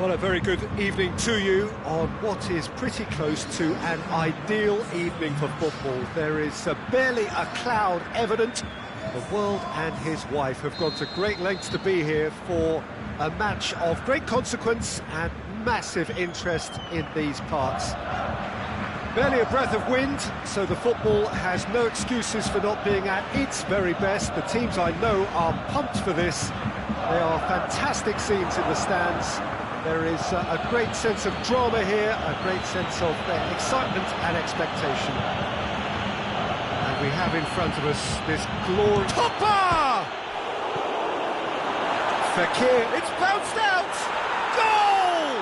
Well, a very good evening to you on what is pretty close to an ideal evening for football. There is barely a cloud evident. The world and his wife have gone to great lengths to be here for a match of great consequence and massive interest in these parts. Barely a breath of wind, so the football has no excuses for not being at its very best. The teams I know are pumped for this. They are fantastic scenes in the stands. There is a great sense of drama here, a great sense of excitement and expectation. And we have in front of us this glorious... Topper! Fekir, it's bounced out! Goal!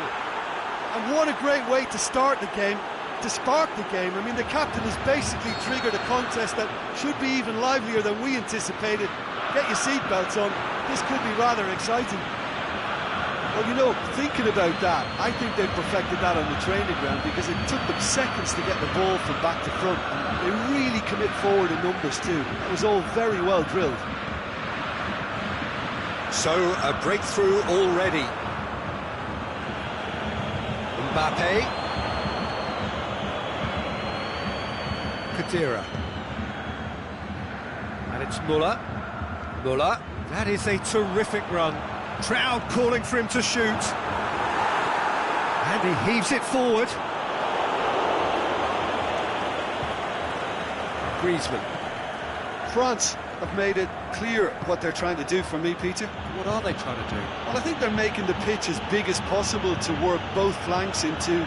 And what a great way to start the game, to spark the game. I mean, the captain has basically triggered a contest that should be even livelier than we anticipated. Get your seatbelts on, this could be rather exciting. Well, you know, thinking about that, I think they perfected that on the training ground because it took them seconds to get the ball from back to front, and they really commit forward in numbers too. It was all very well drilled. So, a breakthrough already. Mbappe. Khedira. And it's Muller. Muller. That is a terrific run. Crowd calling for him to shoot. And he heaves it forward. Griezmann. France have made it clear what they're trying to do for me, Peter. What are they trying to do? Well, I think they're making the pitch as big as possible to work both flanks into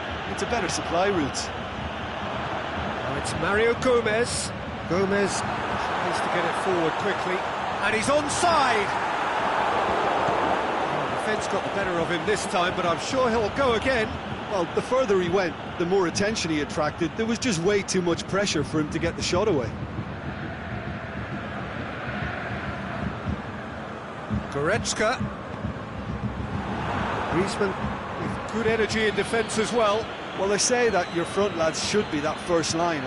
better supply routes. Now it's Mario Gomez. Gomez tries to get it forward quickly. And he's onside. Defence got the better of him this time, but I'm sure he'll go again. Well, the further he went, the more attention he attracted. There was just way too much pressure for him to get the shot away. Goretzka. Griezmann with good energy in defence as well. Well, they say that your front lads should be that first line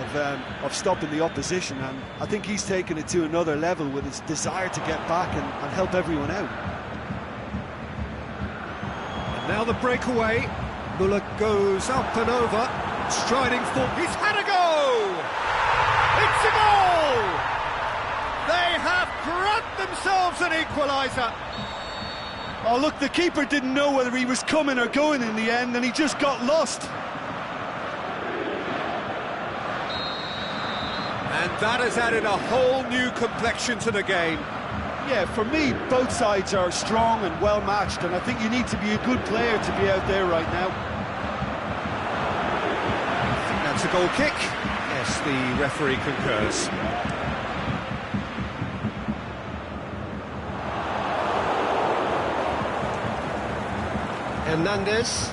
of stopping the opposition, and I think he's taken it to another level with his desire to get back and help everyone out. And now the breakaway. Muller goes up and over, striding forward. He's had a go! It's a goal! They have grabbed themselves an equaliser. Oh, look, the keeper didn't know whether he was coming or going in the end, and he just got lost. And that has added a whole new complexion to the game. Yeah, for me, both sides are strong and well-matched, and I think you need to be a good player to be out there right now. I think that's a goal kick. Yes, the referee concurs. Hernandez.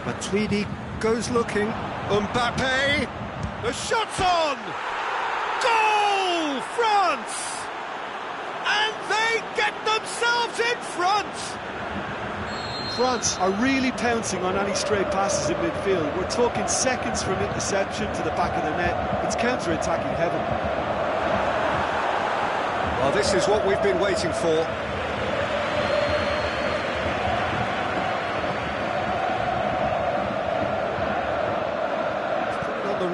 Matuidi goes looking. Mbappe. The shot's on! Goal! France! And they get themselves in front! France are really pouncing on any stray passes in midfield. We're talking seconds from interception to the back of the net. It's counter-attacking heaven. Well, this is what we've been waiting for.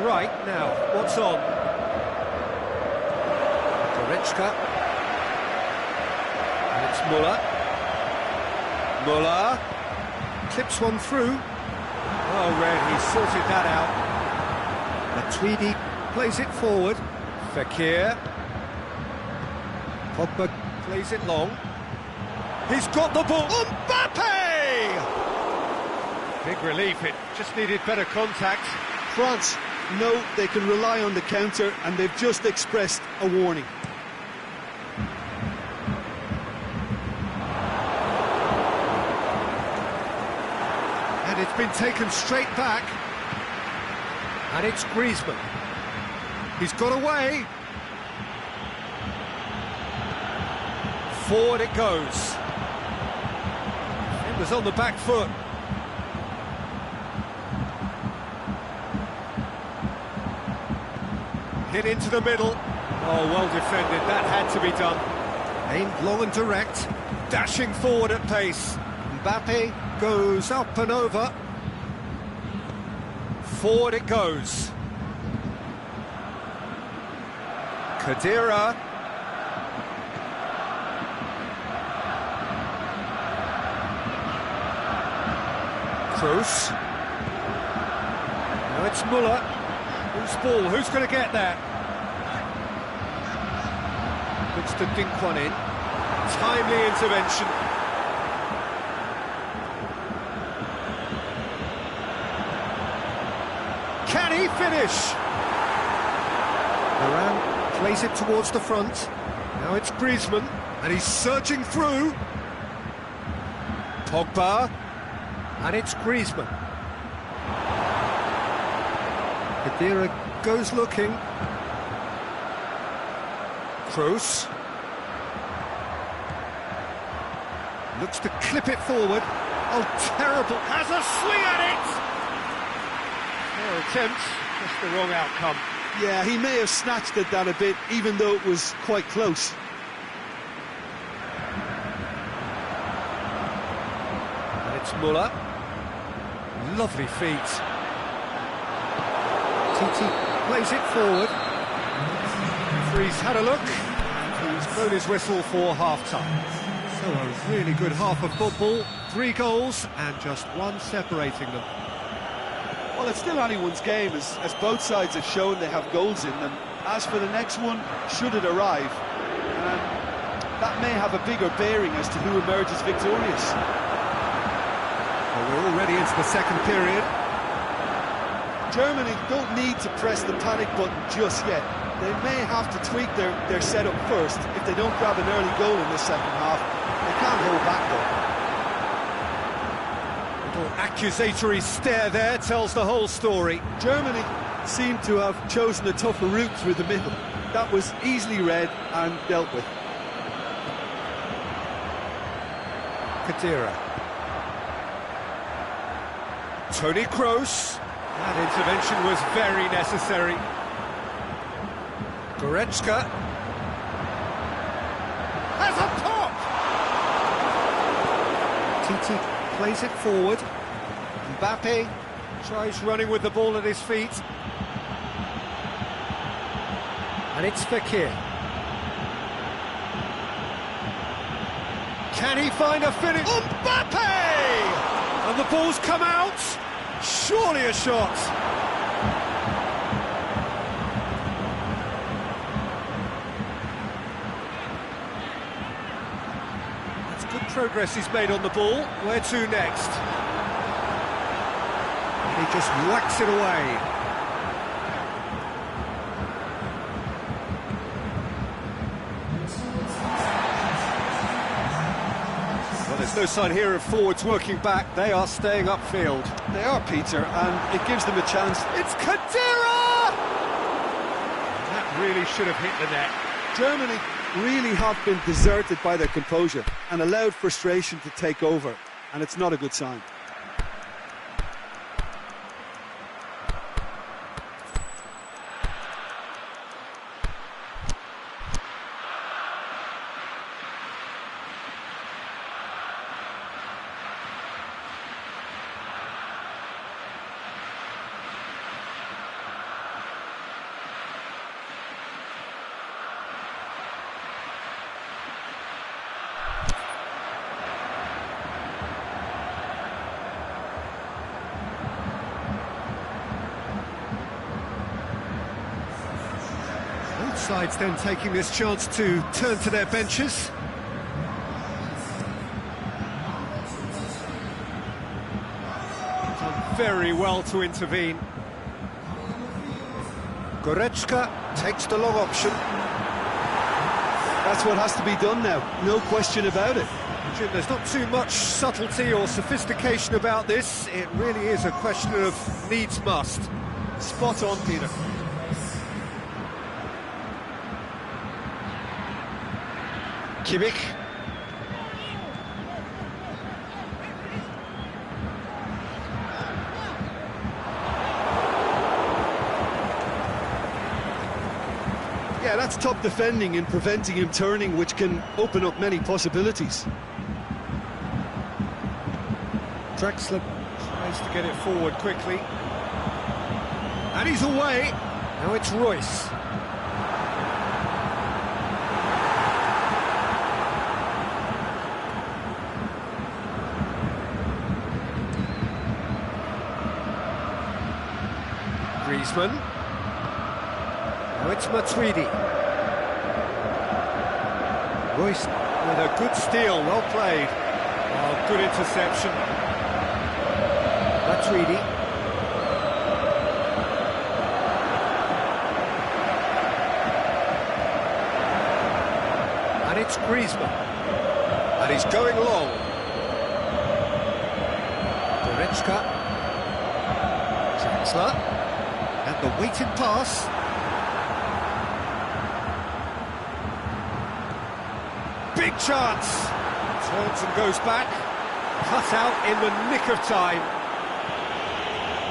Right, now, what's on? Goretzka. And it's Muller. Muller. Clips one through. Oh, Red, he's sorted that out. Matuidi plays it forward. Fekir. Pogba plays it long. He's got the ball. Mbappe! Big relief, it just needed better contact. France know they can rely on the counter, and they've just expressed a warning. And it's been taken straight back. And it's Griezmann. He's got away. Forward it goes. It was on the back foot. Hit into the middle. Oh, well defended. That had to be done. Aimed long and direct. Dashing forward at pace. Mbappe goes up and over. Forward it goes. Khedira. Kroos. Now it's Muller. Who's ball? Who's going to get that? Looks to dink one in. Timely intervention. Can he finish? Varane plays it towards the front. Now it's Griezmann, and he's surging through. Pogba, and it's Griezmann. Khedira goes looking. Kroos. Looks to clip it forward. Oh, terrible. Has a swing at it! Fair attempt, just the wrong outcome. Yeah, he may have snatched at that a bit, even though it was quite close. And it's Muller. Lovely feet. Titi plays it forward. Referee's had a look, and he's blown his whistle for half-time. So a really good half of football, 3 goals and just one separating them. Well, it's still anyone's game, as both sides have shown they have goals in them. As for the next one, should it arrive, that may have a bigger bearing as to who emerges victorious. Well, we're already into the second period. Germany don't need to press the panic button just yet. They may have to tweak their setup first if they don't grab an early goal in the second half. They can't hold back though. Little accusatory stare there tells the whole story. Germany seem to have chosen a tougher route through the middle. That was easily read and dealt with. Khedira. Toni Kroos. That intervention was very necessary. Goretzka has a pop! Titi plays it forward. Mbappe tries running with the ball at his feet. And it's Fekir. Can he find a finish? Mbappe! And the ball's come out. Surely a shot. Good progress he's made on the ball. Where to next? He just whacks it away. Well, there's no sign here of forwards working back. They are staying upfield. They are, Peter, and it gives them a chance. It's Khedira! That really should have hit the net. Germany really have been deserted by their composure and allowed frustration to take over, and it's not a good sign. Sides then taking this chance to turn to their benches. Done very well to intervene. Goretzka takes the long option. That's what has to be done now, no question about it. Jim, there's not too much subtlety or sophistication about this. It really is a question of needs must. Spot on, Peter. Kimmich. Yeah, that's top defending and preventing him turning, which can open up many possibilities. Drexler tries to get it forward quickly. And he's away. Now it's Royce. Griezmann. Now it's Matuidi. Royce with a good steal, well played. Oh, good interception. Matuidi. And it's Griezmann. And he's going long. Goretzka. Draxler. And the weighted pass. Big chance. Turns and goes back. Cut out in the nick of time.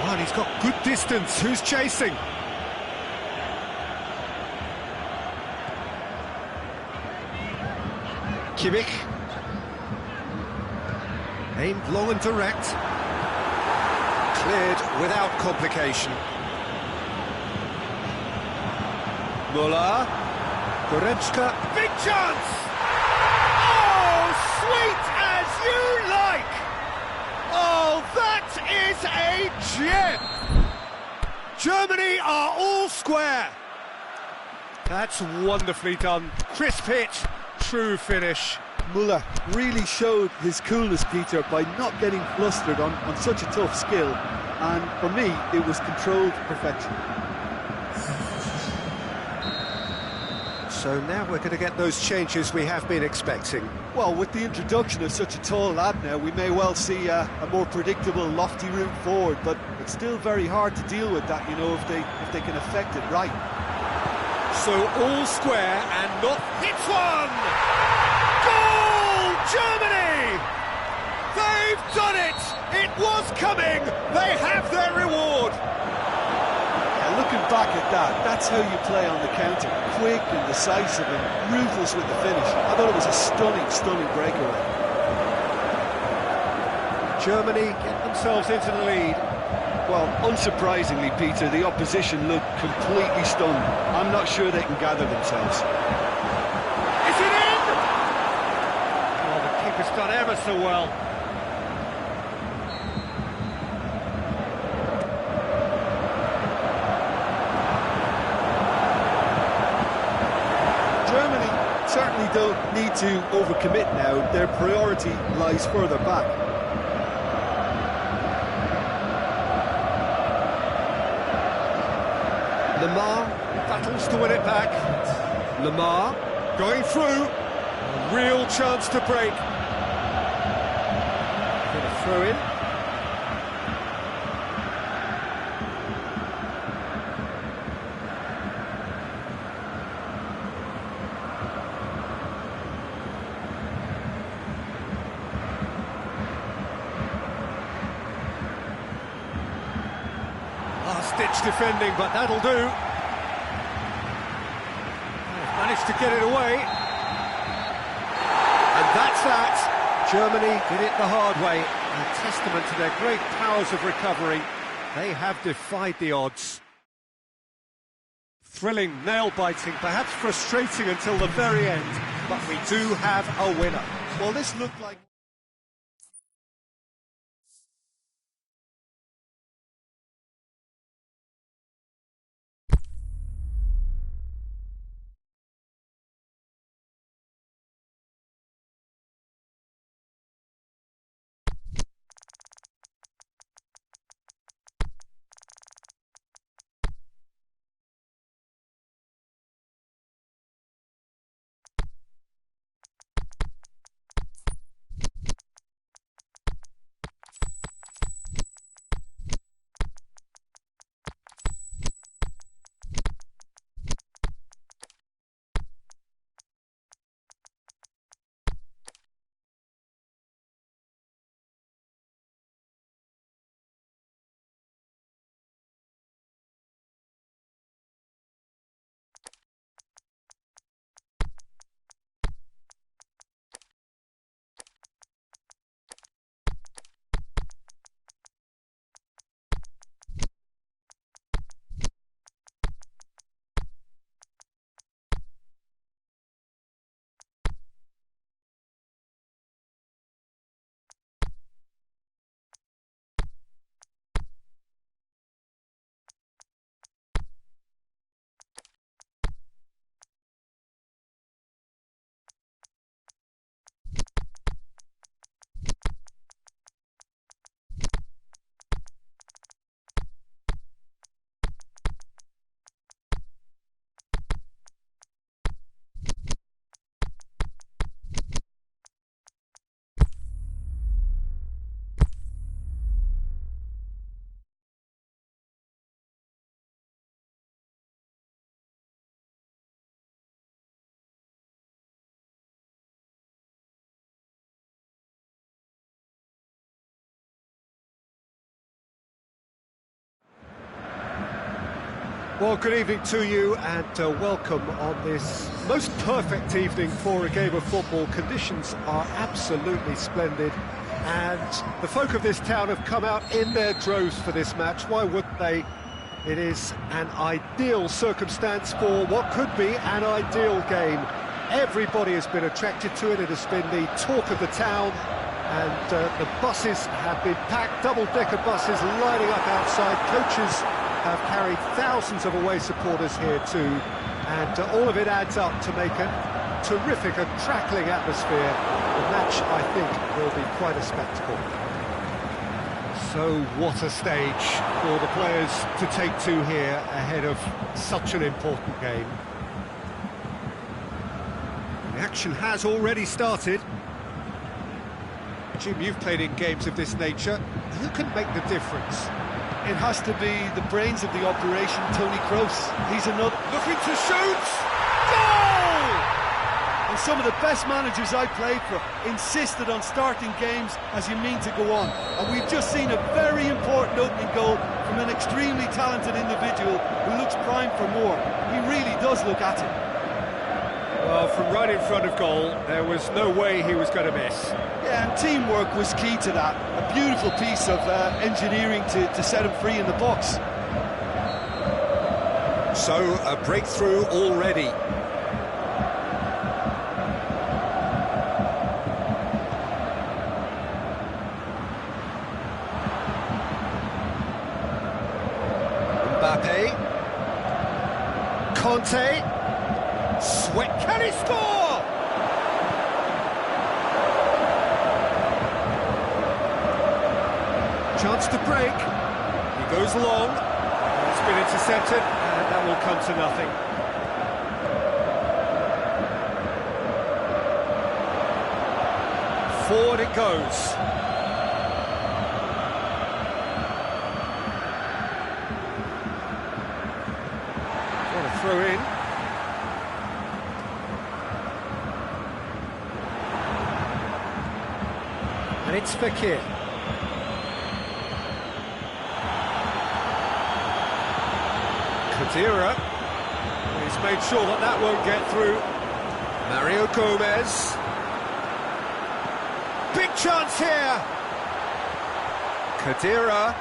Oh, and he's got good distance. Who's chasing? Kimmich. Aimed long and direct. Cleared without complication. Muller. Goretzka. Big chance! Oh, sweet as you like! Oh, that is a gem! Germany are all square. That's wonderfully done. Crisp hit, true finish. Muller really showed his coolness, Peter, by not getting flustered on such a tough skill. And for me, it was controlled perfection. So now we're going to get those changes we have been expecting. Well, with the introduction of such a tall lad now, we may well see a more predictable, lofty route forward, but it's still very hard to deal with that, you know, if they can affect it right. So all square and not hits one! Goal, Germany! They've done it! It was coming! They have their reward! Yeah, looking back at that, that's how you play on the counter. Quick and decisive and ruthless with the finish. I thought it was a stunning, stunning breakaway. Germany get themselves into the lead. Well, unsurprisingly, Peter, the opposition look completely stunned. I'm not sure they can gather themselves. Is it in? Oh, the keeper's done ever so well. Germany certainly don't need to overcommit now. Their priority lies further back. Lamar battles to win it back. Lamar going through. A real chance to break. Going to throw in. Last-ditch defending, but that'll do. They've managed to get it away. And that's that. Germany did it the hard way. A testament to their great powers of recovery. They have defied the odds. Thrilling, nail-biting, perhaps frustrating until the very end. But we do have a winner. Well, this looked like... Well, good evening to you and welcome on this most perfect evening for a game of football. Conditions are absolutely splendid and the folk of this town have come out in their droves for this match. Why wouldn't they? It is an ideal circumstance for what could be an ideal game. Everybody has been attracted to it. It has been the talk of the town and the buses have been packed, double-decker buses lining up outside. Coaches have carried thousands of away supporters here too, and all of it adds up to make a terrific and crackling atmosphere. The match, I think, will be quite a spectacle. So what a stage for the players to take to here ahead of such an important game. The action has already started. Jim, you've played in games of this nature. Who can make the difference? It has to be the brains of the operation, Tony Kroos. He's another... Looking to shoot! Goal! And some of the best managers I played for insisted on starting games as you mean to go on. And we've just seen a very important opening goal from an extremely talented individual who looks primed for more. He really does look at it. Well, from right in front of goal, there was no way he was going to miss. Yeah, and teamwork was key to that. A beautiful piece of engineering to set him free in the box. So, a breakthrough already. Mbappe. Conte. Sweat, can he score? Chance to break. He goes long. It's been intercepted, and that will come to nothing. Forward it goes. What a throw in. And it's Phuc. Khedira. He's made sure that that won't get through. Mario Gomez. Big chance here. Khedira.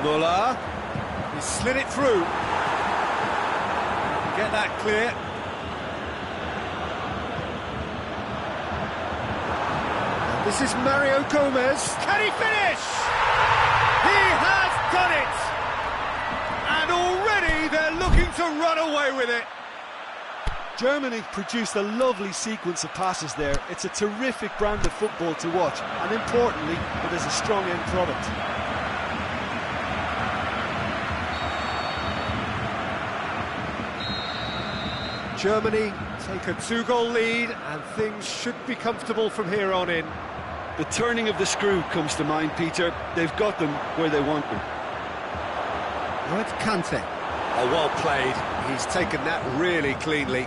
Muller. He slid it through. Get that clear. This is Mario Gomez. Can he finish? He has done it! And already they're looking to run away with it. Germany produced a lovely sequence of passes there. It's a terrific brand of football to watch, and importantly, it is a strong end product. Germany take a 2-goal lead, and things should be comfortable from here on in. The turning of the screw comes to mind, Peter. They've got them where they want them. Right, Kante. Oh, well played. He's taken that really cleanly.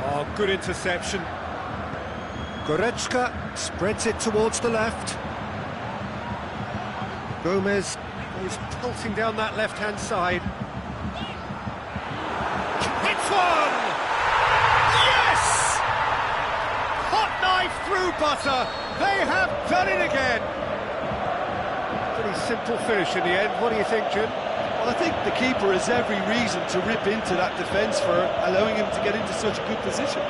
Oh, good interception. Goretzka spreads it towards the left. Gomez goes pulsing down that left-hand side. Hits one! Yes! Hot knife through butter. They have done it again. Pretty simple finish in the end. What do you think, Jim? Well, I think the keeper has every reason to rip into that defence for allowing him to get into such a good position.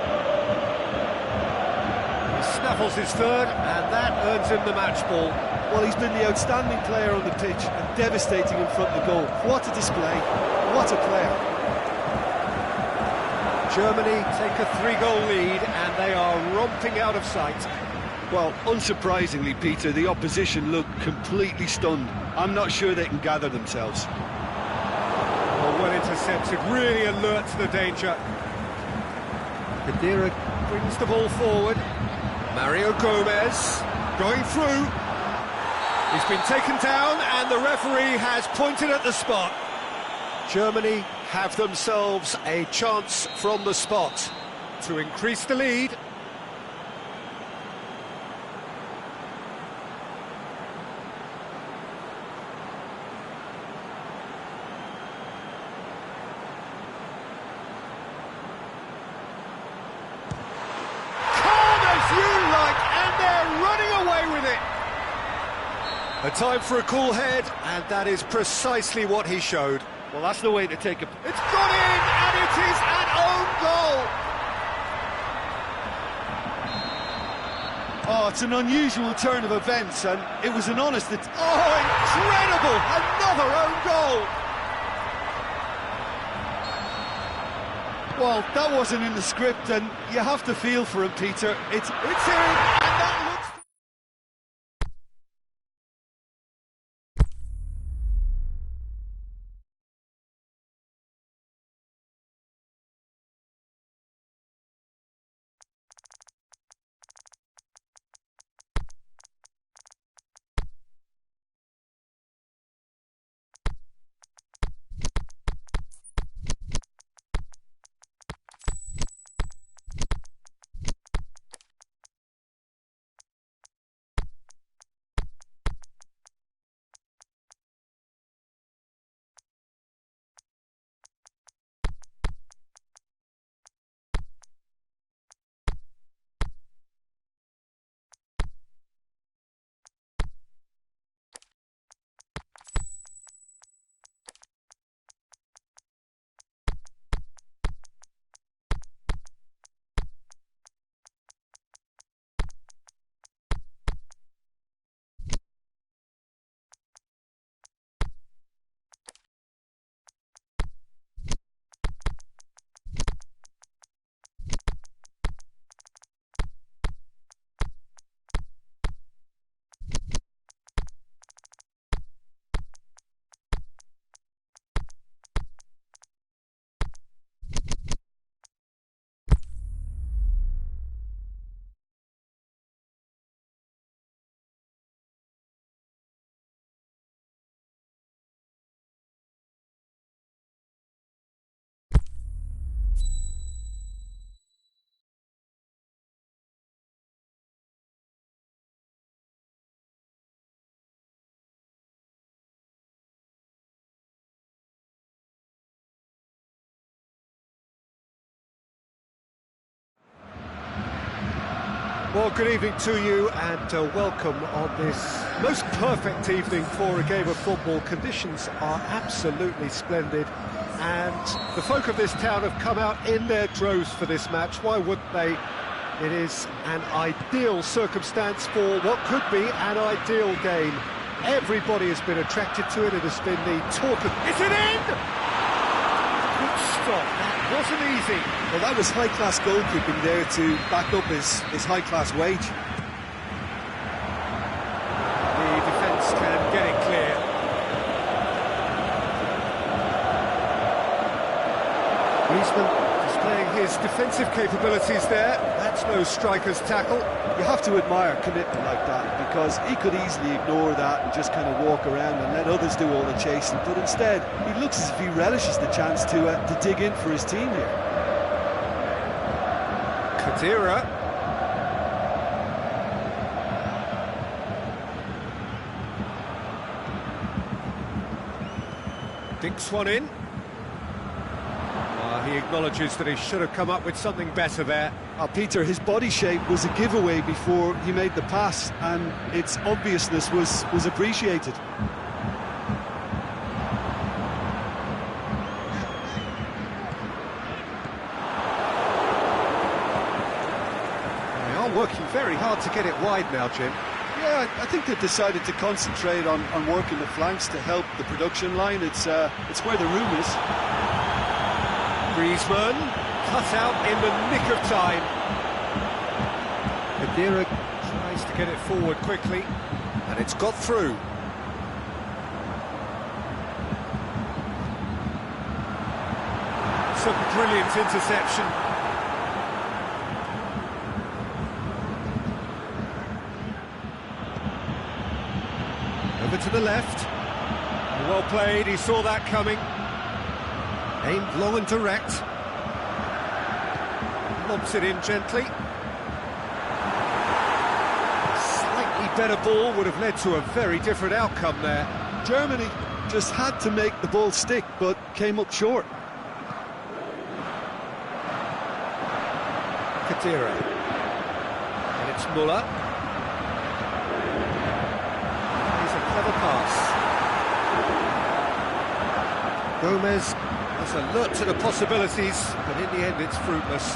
He snaffles his third, and that earns him the match ball. Well, he's been the outstanding player on the pitch and devastating in front of the goal. What a display, what a player. Germany take a 3-goal lead, and they are romping out of sight. Well, unsurprisingly, Peter, the opposition look completely stunned. I'm not sure they can gather themselves. Well intercepted, really alert to the danger. Khedira brings the ball forward. Mario Gomez going through. He's been taken down, and the referee has pointed at the spot. Germany have themselves a chance from the spot to increase the lead. A time for a cool head, and that is precisely what he showed. Well, that's the way to take it. It's gone in, and it is an own goal! Oh, it's an unusual turn of events, and it was an honest... Oh, incredible! Another own goal! Well, that wasn't in the script, and you have to feel for him, Peter. It's in, and that looks... Well, good evening to you, and welcome on this most perfect evening for a game of football. Conditions are absolutely splendid, and the folk of this town have come out in their droves for this match. Why wouldn't they? It is an ideal circumstance for what could be an ideal game. Everybody has been attracted to it. It has been the talk of... Is it in? Good stop. That wasn't easy. Well, that was high-class goalkeeping there to back up his high-class wage. The defence can get it clear. Griezmann displaying his defensive capabilities there. That's no striker's tackle. You have to admire commitment like that, because he could easily ignore that and just kind of walk around and let others do all the chasing, but instead he looks as if he relishes the chance to dig in for his team here. Khedira. Dinks one in. He acknowledges that he should have come up with something better there. Peter, his body shape was a giveaway before he made the pass, and its obviousness was appreciated. They are working very hard to get it wide now, Jim. Yeah, I think they've decided to concentrate on working the flanks to help the production line. It's where the room is. Griezmann cut out in the nick of time. Khedira tries to get it forward quickly, and it's got through. Some brilliant interception. Over to the left. Well played, he saw that coming. Aimed long and direct. Lobs it in gently. Slightly better ball would have led to a very different outcome there. Germany just had to make the ball stick, but came up short. Khedira. And it's Muller. He's a pass. Gomez has alert to the possibilities, but in the end it's fruitless.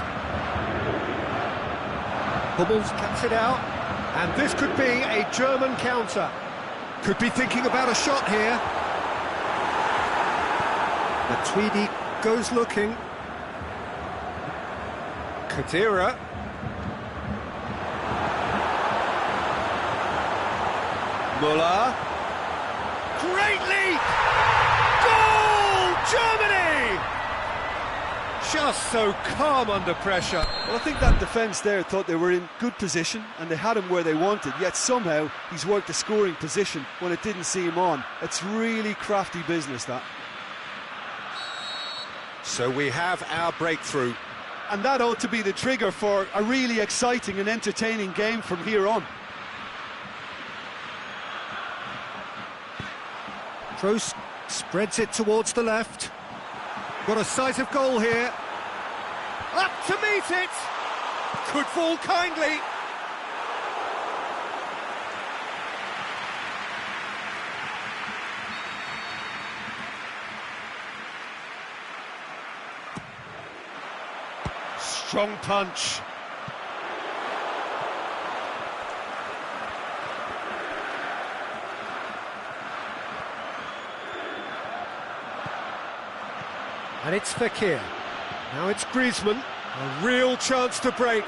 Hummels cuts it out, and this could be a German counter. Could be thinking about a shot here. The Tweedy goes looking. Khedira. Müller. Great leap! Goal! Germany! Just so calm under pressure. Well, I think that defence there thought they were in good position and they had him where they wanted, yet somehow he's worked the scoring position when it didn't see him on. It's really crafty business, that. So we have our breakthrough. And that ought to be the trigger for a really exciting and entertaining game from here on. Kroos spreads it towards the left. Got a sight of goal here. Up to meet it. Could fall kindly. Strong punch. And it's Fekir. Now it's Griezmann. A real chance to break.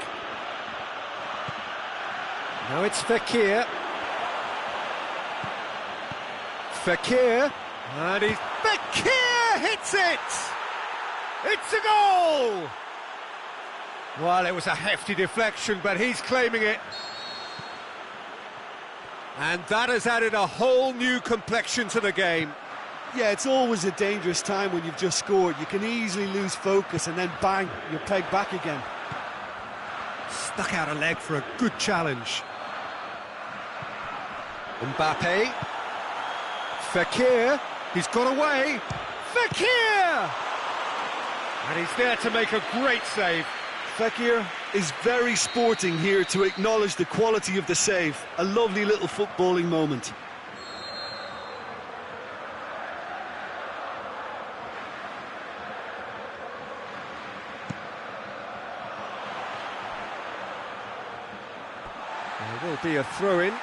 Now it's Fekir. Fekir. And Fekir hits it! It's a goal! Well, it was a hefty deflection, but he's claiming it. And that has added a whole new complexion to the game. Yeah, it's always a dangerous time when you've just scored. You can easily lose focus and then bang, you're pegged back again. Stuck out a leg for a good challenge. Mbappe. Fekir. He's got away. Fekir! And he's there to make a great save. Fekir is very sporting here to acknowledge the quality of the save. A lovely little footballing moment. There will be a throw-in.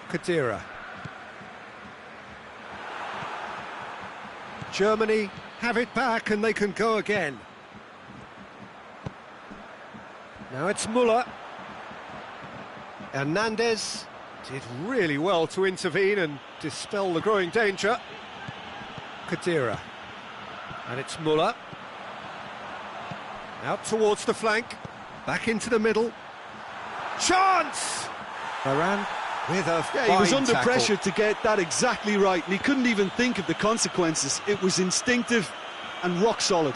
Khedira. Germany have it back and they can go again. Now it's Müller. Hernandez did really well to intervene and dispel the growing danger. Khedira. And it's Müller. Out towards the flank. Back into the middle. Chance! Varane with a he was under tackle. pressure to get that exactly right, and he couldn't even think of the consequences. It was instinctive and rock solid.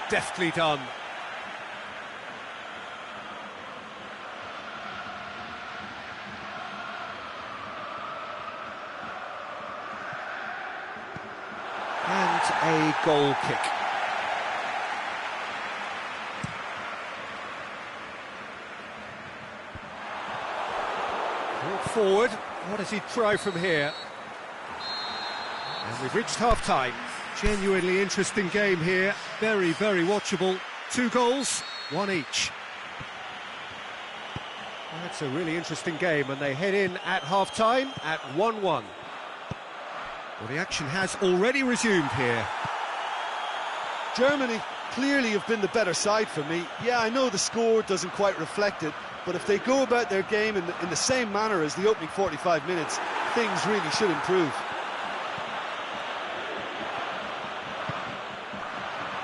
Deftly done. And a goal kick. Forward, what does he try from here? And we've reached half-time. Genuinely interesting game here, very, very watchable. 2 goals, 1 each. That's a really interesting game, and they head in at half-time at 1-1. Well, the action has already resumed here. Germany clearly have been the better side for me. Yeah, I know the score doesn't quite reflect it, but if they go about their game in the same manner as the opening 45 minutes, things really should improve.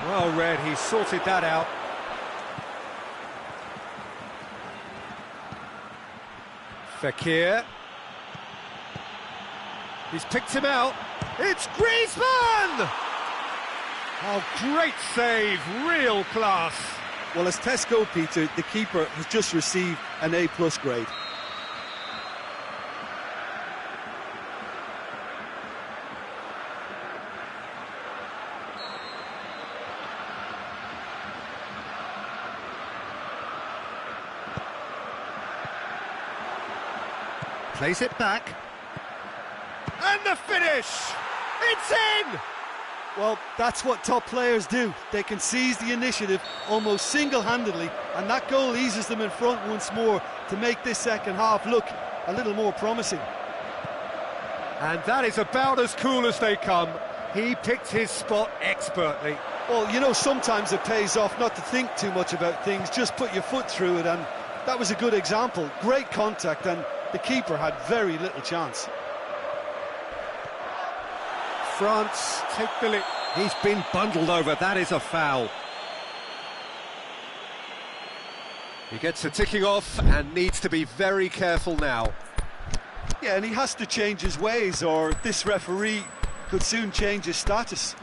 Well read, he sorted that out. Fekir. He's picked him out. It's Griezmann! Oh, great save, real class. Well, as Tesco, Peter, the keeper has just received an A+ grade. Plays it back. And the finish! It's in! Well, that's what top players do. They can seize the initiative almost single-handedly, and that goal eases them in front once more to make this second half look a little more promising. And that is about as cool as they come. He picked his spot expertly. Well, you know, sometimes it pays off not to think too much about things, just put your foot through it, and that was a good example. Great contact, and the keeper had very little chance. France take the lead. He's been bundled over, that is a foul. He gets a ticking off and needs to be very careful now. Yeah, and he has to change his ways, or this referee could soon change his status.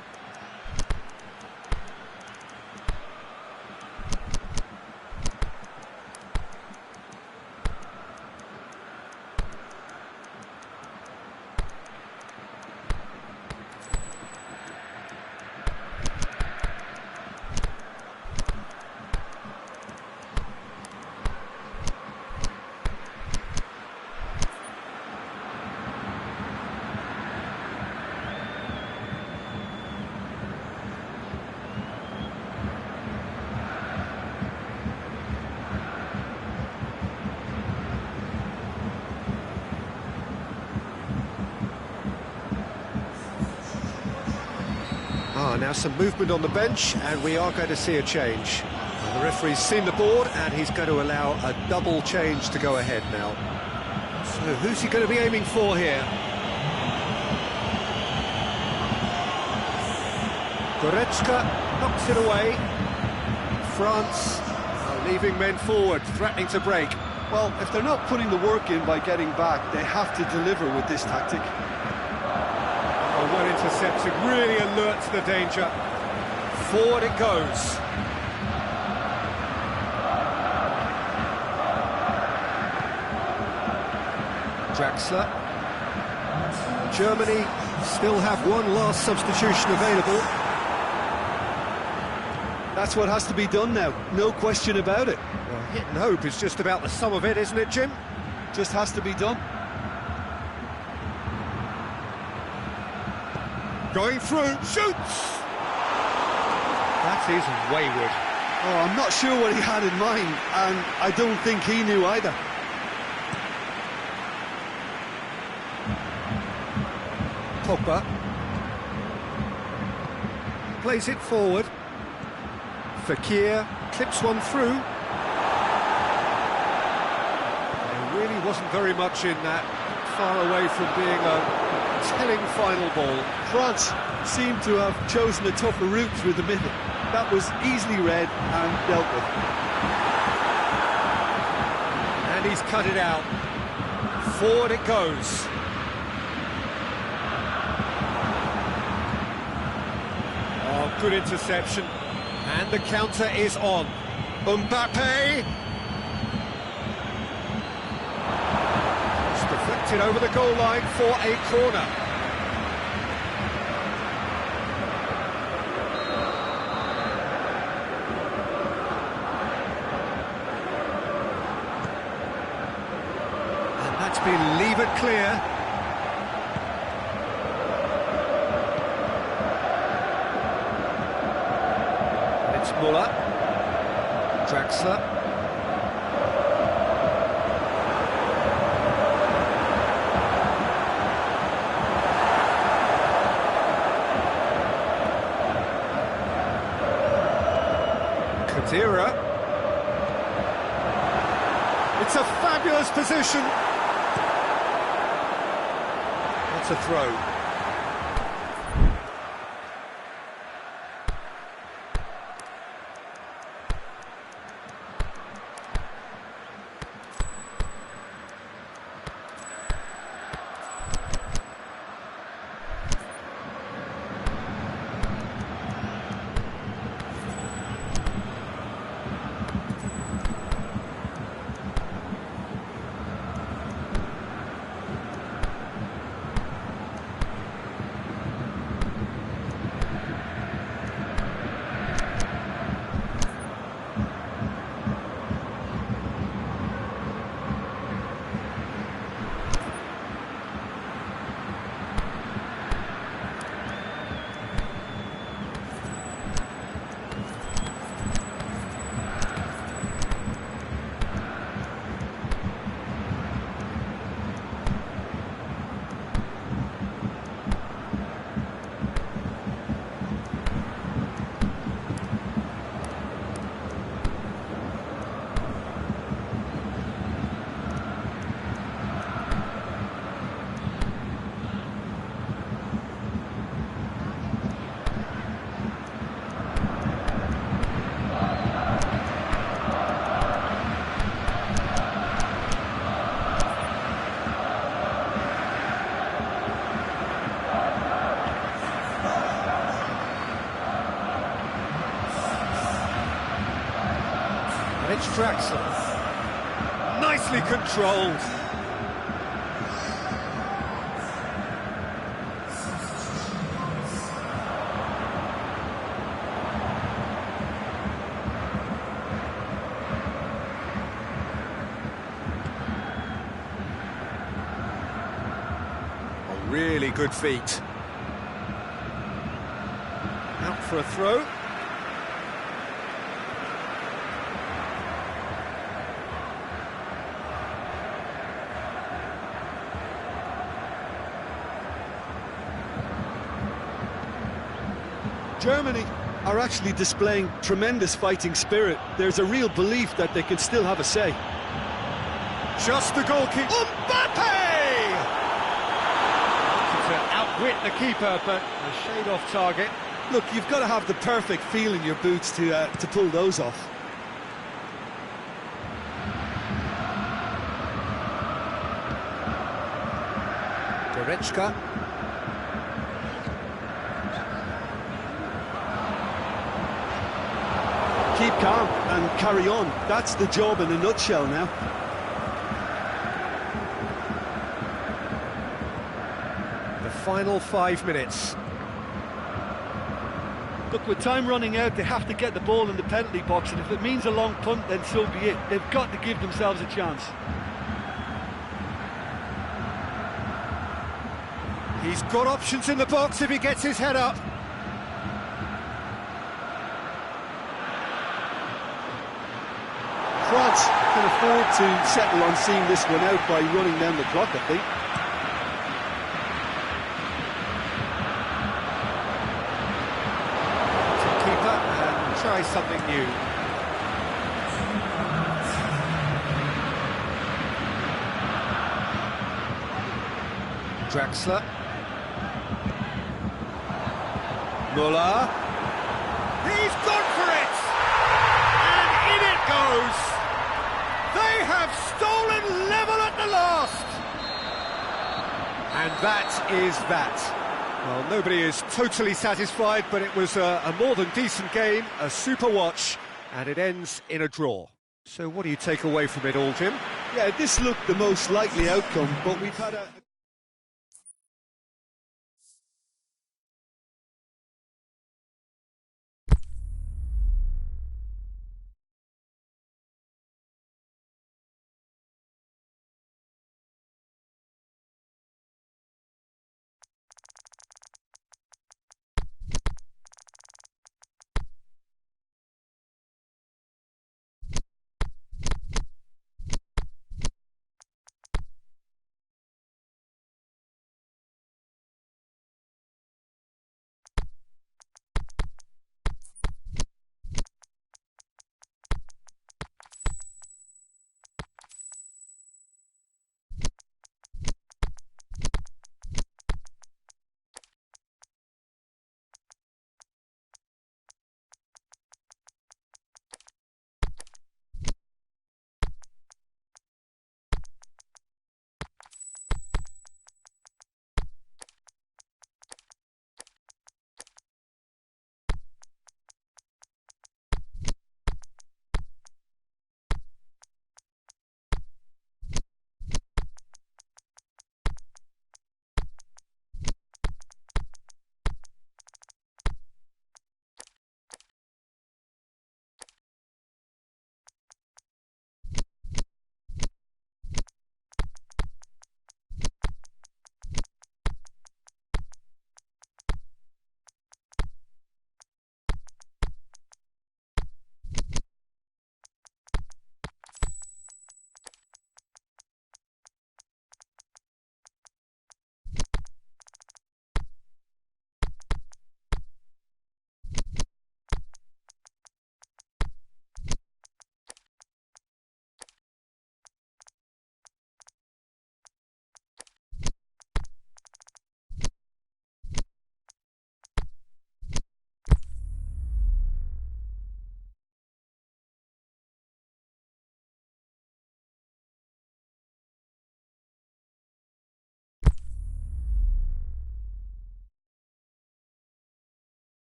Now some movement on the bench, and we are going to see a change. And the referee's seen the board, and he's going to allow a double change to go ahead now. So who's he going to be aiming for here? Goretzka knocks it away. France are leaving men forward, threatening to break. Well, if they're not putting the work in by getting back, they have to deliver with this tactic. Well intercepted, really alert to the danger. Forward it goes. Draxler. Germany still have one last substitution available. That's what has to be done now, no question about it. Well, hit and hope is just about the sum of it, isn't it, Jim? Just has to be done. Going through, shoots! That is wayward. Oh, I'm not sure what he had in mind, and I don't think he knew either. Pogba plays it forward. Fekir clips one through. There really wasn't very much in that, far away from being a telling final ball. France seemed to have chosen a tougher route through the middle. That was easily read and dealt with. And he's cut it out. Forward it goes. Oh, good interception. And the counter is on. Mbappe! It's deflected over the goal line for a corner. And that's been levered clear. Muller, Draxler, Khedira. It's a fabulous position. That's a throw. It's Draxler. Nicely controlled. Oh, really good feet. Out for a throw. Germany are actually displaying tremendous fighting spirit. There's a real belief that they can still have a say. Just the goalkeeper. Mbappe! To outwit the keeper, but a shade off target. Look, you've got to have the perfect feel in your boots to pull those off. Goretzka. Keep calm and carry on. That's the job in a nutshell now. The final 5 minutes. Look, with time running out, they have to get the ball in the penalty box, and if it means a long punt, then so be it. They've got to give themselves a chance. He's got options in the box if he gets his head up. France can afford to settle on seeing this one out by running down the clock, I think. Keeper and try something new. Draxler. Muller. He's gone for it! And in it goes! They have stolen level at the last! And that is that. Well, nobody is totally satisfied, but it was a more than decent game, a super watch, and it ends in a draw. So what do you take away from it all, Jim? Yeah, this looked the most likely outcome, but we've had a...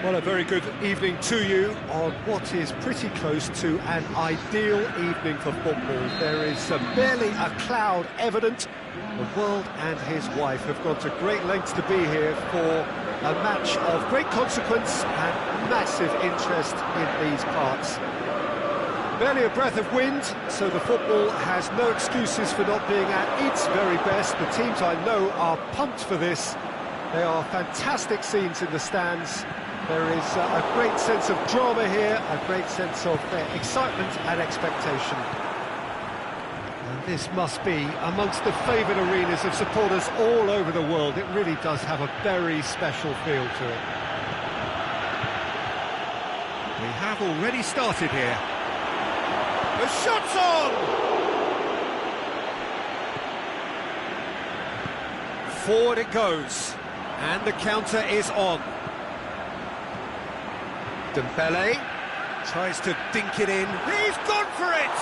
Well, a very good evening to you on what is pretty close to an ideal evening for football. There is barely a cloud evident. The world and his wife have gone to great lengths to be here for a match of great consequence and massive interest in these parts. Barely a breath of wind, so the football has no excuses for not being at its very best. The teams I know are pumped for this. There are fantastic scenes in the stands. There is a great sense of drama here, a great sense of excitement and expectation. And this must be amongst the favoured arenas of supporters all over the world. It really does have a very special feel to it. We have already started here. The shot's on! Forward it goes, and the counter is on. Dembele tries to dink it in. He's gone for it!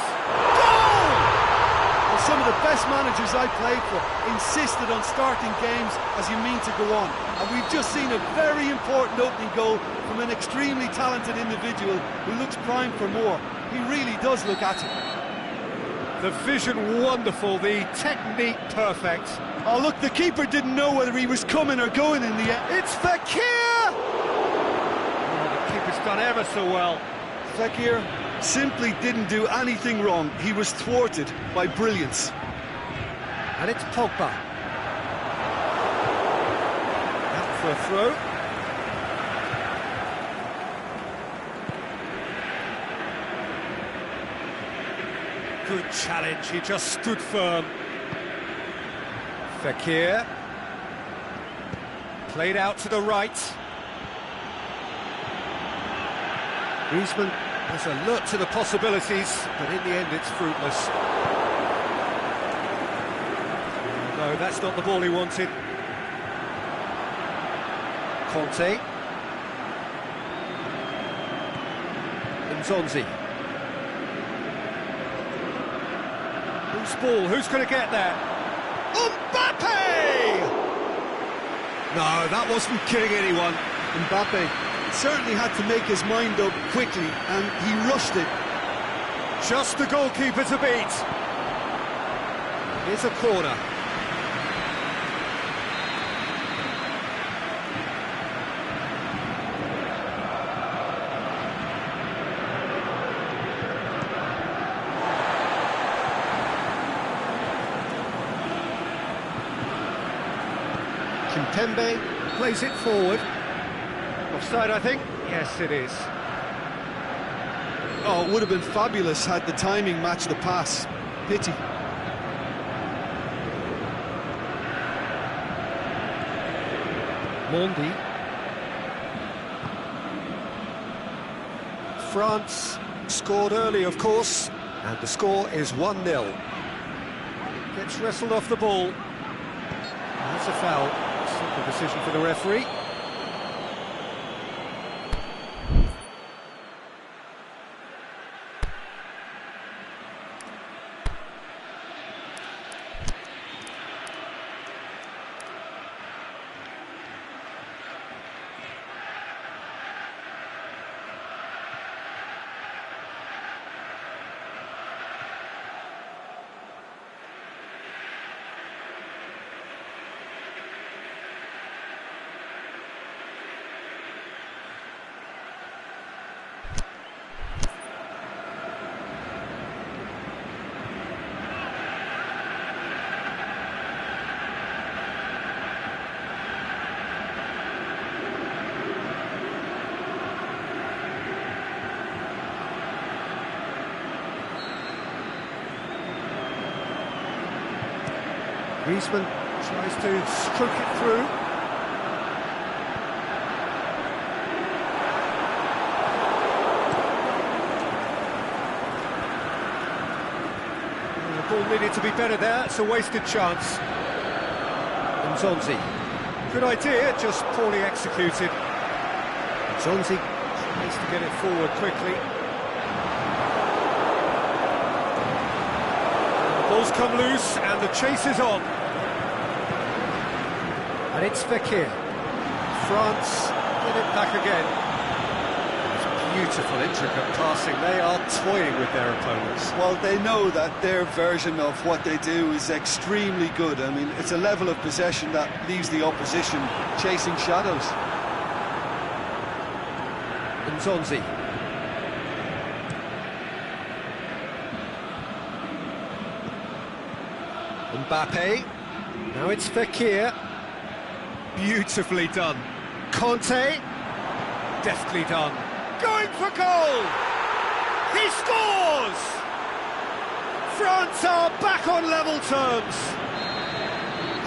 Goal! Well, some of the best managers I played for insisted on starting games as you mean to go on. And we've just seen a very important opening goal from an extremely talented individual who looks primed for more. He really does look at it. The vision wonderful, the technique perfect. Oh, look, the keeper didn't know whether he was coming or going in the end. It's Phuc! Keeper's done ever so well. Fekir simply didn't do anything wrong. He was thwarted by brilliance. And it's Pogba. Out for a throw. Good challenge, he just stood firm. Fekir. Played out to the right. Griezmann was alert to the possibilities, but in the end it's fruitless. No, that's not the ball he wanted. Conte. Nzonzi. Whose ball? Who's going to get there? Mbappe! No, that wasn't killing anyone. Mbappe certainly had to make his mind up quickly, and he rushed it. Just the goalkeeper to beat. Here's a corner. Kimpembe plays it forward. Offside, I think. Yes, it is. Oh, it would have been fabulous had the timing matched the pass. Pity. Mondi. France scored early, of course, and the score is 1-0. Gets wrestled off the ball. That's a foul. Simple decision for the referee. Griezmann tries to stroke it through. The ball needed to be better there, it's a wasted chance. Nzonzi. Good idea, just poorly executed. Nzonzi tries to get it forward quickly. Ball's come loose and the chase is on. And it's Fekir. France Get it back again. Beautiful, intricate passing. They are toying with their opponents. Well, they know that their version of what they do is extremely good. I mean, it's a level of possession that leaves the opposition chasing shadows. Nzonzi. Mbappe. Now it's Fekir. Beautifully done. Conte. Deftly done. Going for goal! He scores! France are back on level terms.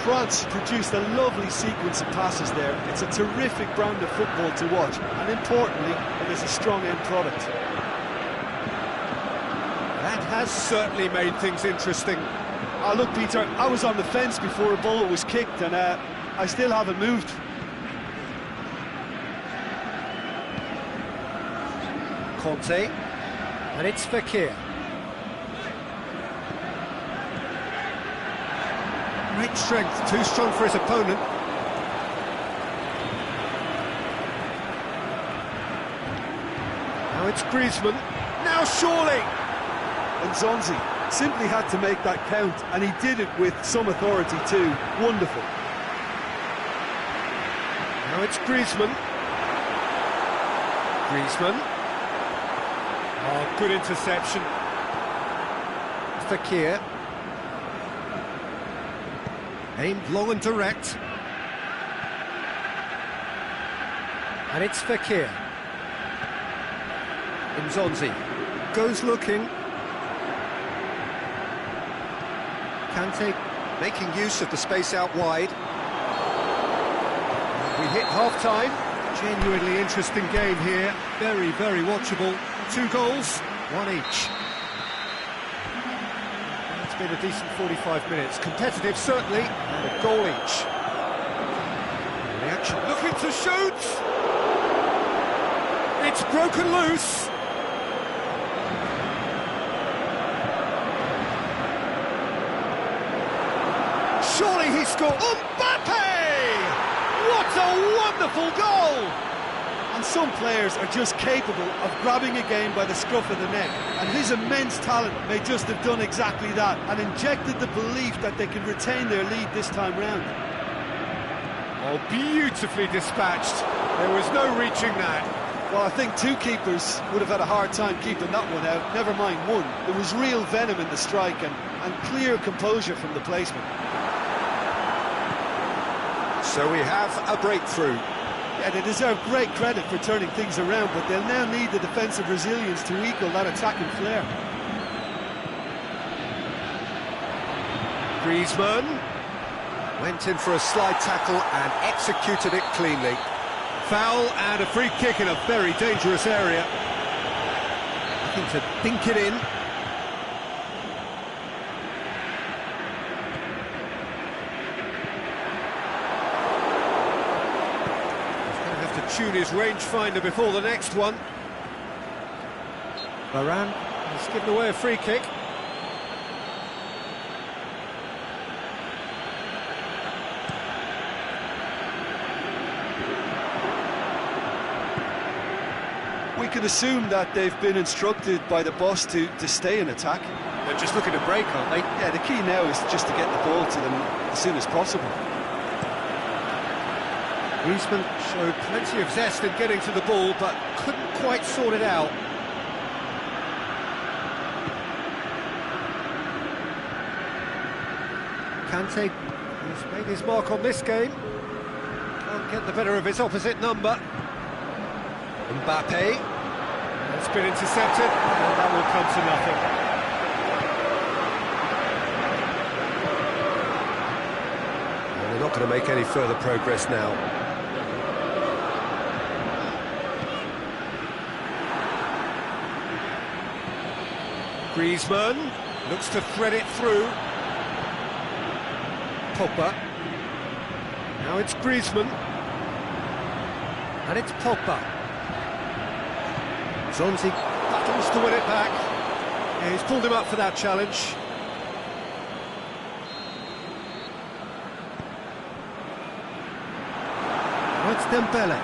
France produced a lovely sequence of passes there. It's a terrific brand of football to watch, and importantly, it is a strong end product. That has certainly made things interesting. Oh, look, Peter, I was on the fence before a ball was kicked, and I still haven't moved. Conte, and it's Fekir. Great strength, too strong for his opponent. Now it's Griezmann, now surely! And Nzonzi simply had to make that count, and he did it with some authority too. Wonderful. Now it's Griezmann. Griezmann. Oh, good interception. Fekir. Aimed long and direct. And it's Fekir. Nzonzi goes looking. Kante making use of the space out wide. We hit half-time. Genuinely interesting game here. Very, very watchable. 2 goals, 1 each. It's been a decent 45 minutes. Competitive, certainly, and a goal each. Reaction, looking to shoot! It's broken loose! Surely he scored! Mbappe! What a wonderful goal! And some players are just capable of grabbing a game by the scruff of the neck, and his immense talent may just have done exactly that and injected the belief that they can retain their lead this time round. Oh, beautifully dispatched. There was no reaching that. Well, I think 2 keepers would have had a hard time keeping that one out, never mind 1. There was real venom in the strike and clear composure from the placement. So we have a breakthrough. Yeah, they deserve great credit for turning things around, but they'll now need the defensive resilience to equal that attacking flair. Griezmann went in for a slide tackle and executed it cleanly. Foul and a free kick in a very dangerous area. Looking to dink it in. Tune his rangefinder before the next one. Varane has given away a free kick. We can assume that they've been instructed by the boss to stay in attack. They're just looking to break, aren't they? Yeah, the key now is just to get the ball to them as soon as possible. Griezmann showed plenty of zest in getting to the ball, but couldn't quite sort it out. Kante has made his mark on this game. Can't get the better of his opposite number. Mbappe. That's been intercepted, and that will come to nothing. Well, they're not going to make any further progress now. Griezmann looks to thread it through. Pogba. Now it's Griezmann. And it's Pogba. Nzonzi battles to win it back. Yeah, he's pulled him up for that challenge. Now it's Dembele.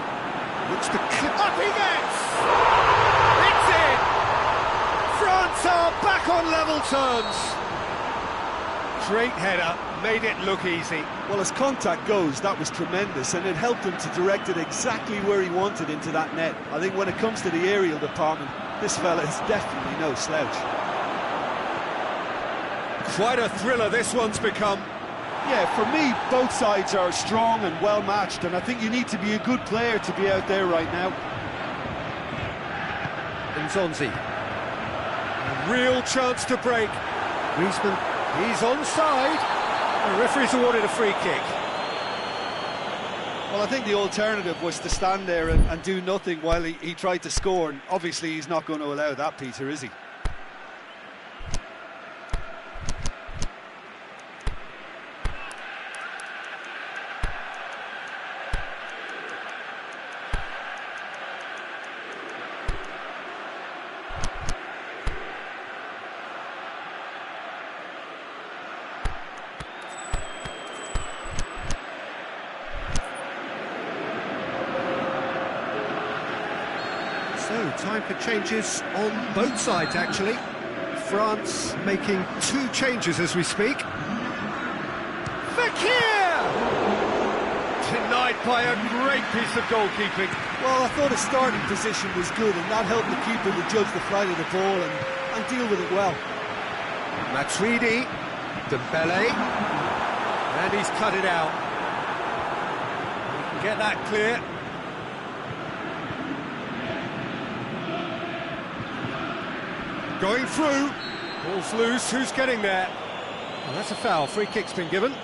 Looks to clip up, he gets! It's in! France are back on level terms. Great header, made it look easy. Well, as contact goes, that was tremendous, and it helped him to direct it exactly where he wanted into that net. I think when it comes to the aerial department, this fella is definitely no slouch. Quite a thriller this one's become. Yeah, for me, both sides are strong and well matched, and I think you need to be a good player to be out there right now. Nzonzi. A real chance to break. Griezmann, he's onside. The referee's awarded a free kick. Well, I think the alternative was to stand there and do nothing while he tried to score, and obviously he's not going to allow that, Peter, is he? So, time for changes on both sides, actually. France making 2 changes as we speak. Fekir! Denied by a great piece of goalkeeping. Well, I thought his starting position was good, and that helped the keeper to judge the flight of the ball and deal with it well. Matuidi, Dembele, and he's cut it out. Get that clear. Going through, ball's loose, who's getting there? Well, that's a foul, free kick's been given.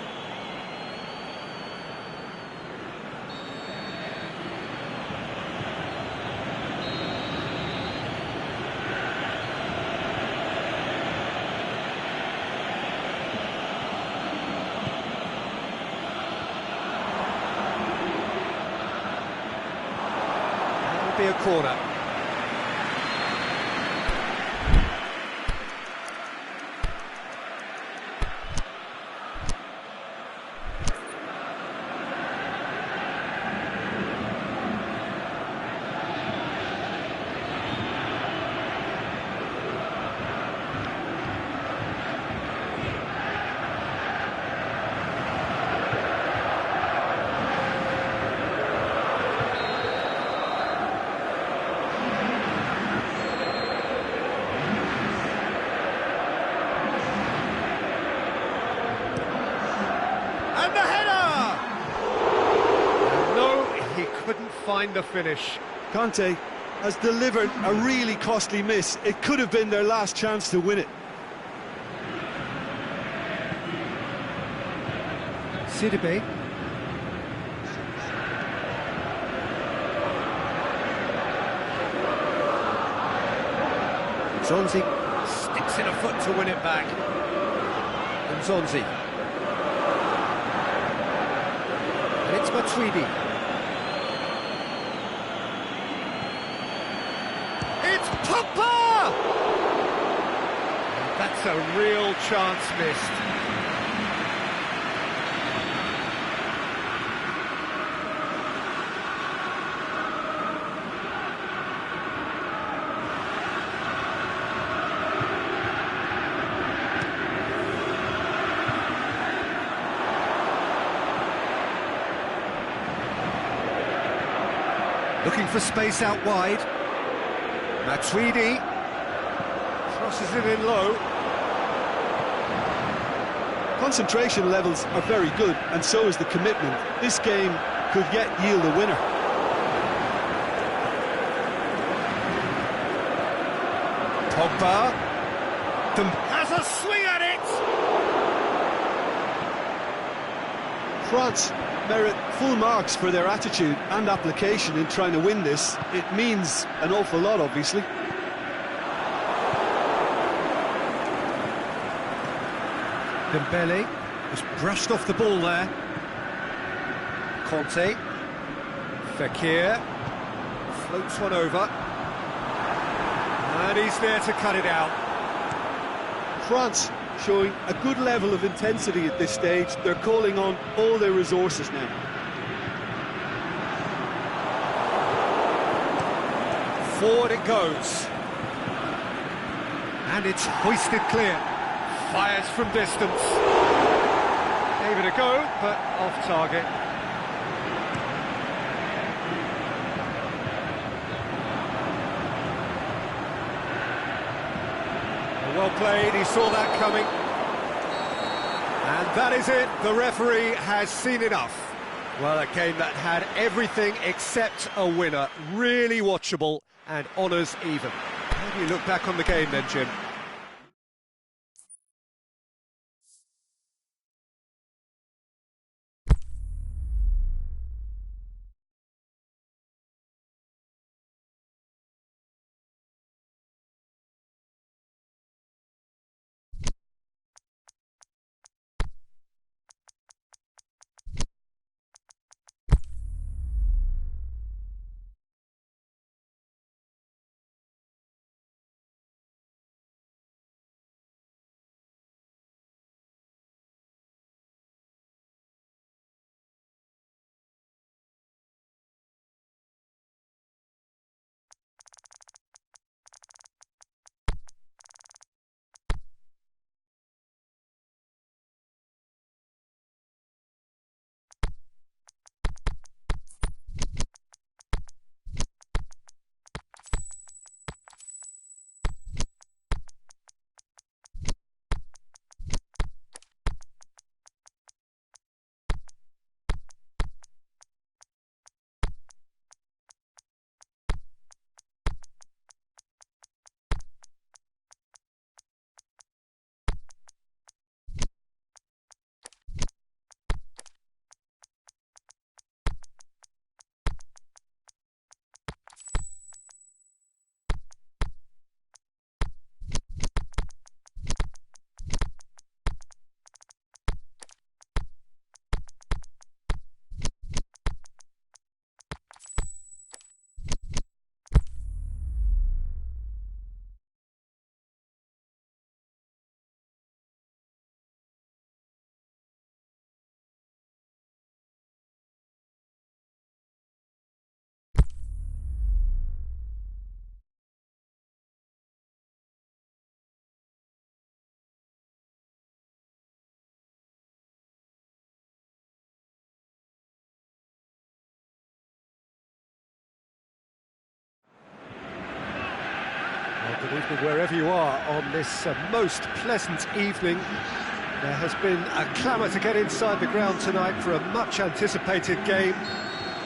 That'll be a corner. And the header! No, he couldn't find the finish. Conte has delivered a really costly miss. It could have been their last chance to win it. Sidibe. Nzonzi sticks in a foot to win it back. Nzonzi. And it's Matuidi. It's Phuc! That's a real chance missed. Looking for space out wide. Matuidi crosses it in low. Concentration levels are very good, and so is the commitment. This game could yet yield a winner. Pogba has a swing at it. France merit full marks for their attitude and application in trying to win this. It means an awful lot, obviously. Dembele has brushed off the ball there. Conte. Fekir floats one over. And he's there to cut it out. France showing a good level of intensity at this stage. They're calling on all their resources now. Forward it goes. And it's hoisted clear. Fires from distance. Gave it a go, but off target. Well played, he saw that coming. And that is it, the referee has seen enough. Well, a game that had everything except a winner. Really watchable and honours even. How do you look back on the game then, Jim? Well, good evening wherever you are on this most pleasant evening. There has been a clamour to get inside the ground tonight for a much anticipated game.